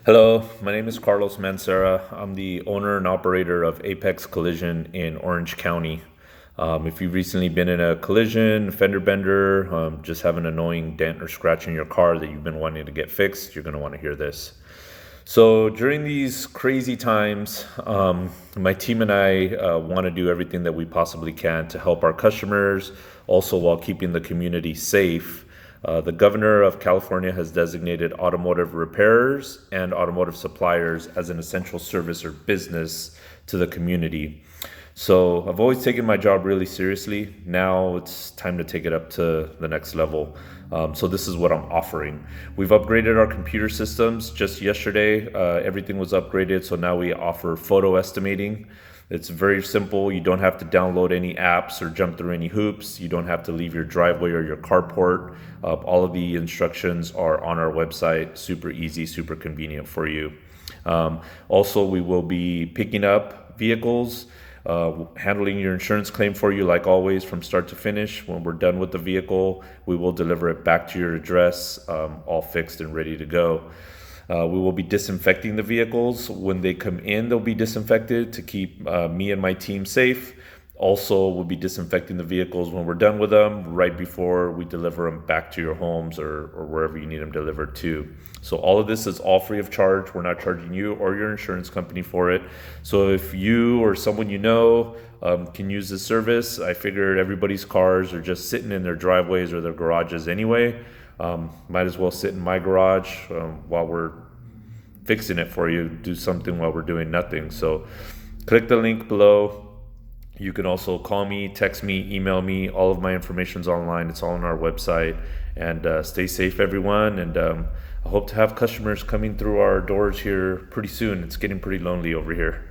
Hello, my name is Carlos Mancera. I'm the owner and operator of Apex Collision in Orange County. If you've recently been in a collision, fender bender, just have an annoying dent or scratch in your car that you've been wanting to get fixed, you're going to want to hear this. So during these crazy times, my team and I want to do everything that we possibly can to help our customers, also while keeping the community safe. The governor of California has designated automotive repairers and automotive suppliers as an essential service or business to the community. So I've always taken my job really seriously. Now it's time to take it up to the next level. So this is what I'm offering. We've upgraded our computer systems just yesterday. Everything was upgraded. So now we offer photo estimating. It's very simple. You don't have to download any apps or jump through any hoops. You don't have to leave your driveway or your carport. All of the instructions are on our website. Super easy, super convenient for you. Also, we will be picking up vehicles, handling your insurance claim for you like always from start to finish. When we're done with the vehicle, we will deliver it back to your address, all fixed and ready to go. We will be disinfecting the vehicles. When they come in, they'll be disinfected to keep me and my team safe. Also, we'll be disinfecting the vehicles when we're done with them, right before we deliver them back to your homes or wherever you need them delivered to. So all of this is all free of charge. We're not charging you or your insurance company for it. So if you or someone you know can use this service, I figured everybody's cars are just sitting in their driveways or their garages anyway. Might as well sit in my garage while we're fixing it for you, do something while we're doing nothing. So click the link below. You can also call me, text me, email me. All of my information's online. It's all on our website. And stay safe, everyone. And I hope to have customers coming through our doors here pretty soon. It's getting pretty lonely over here.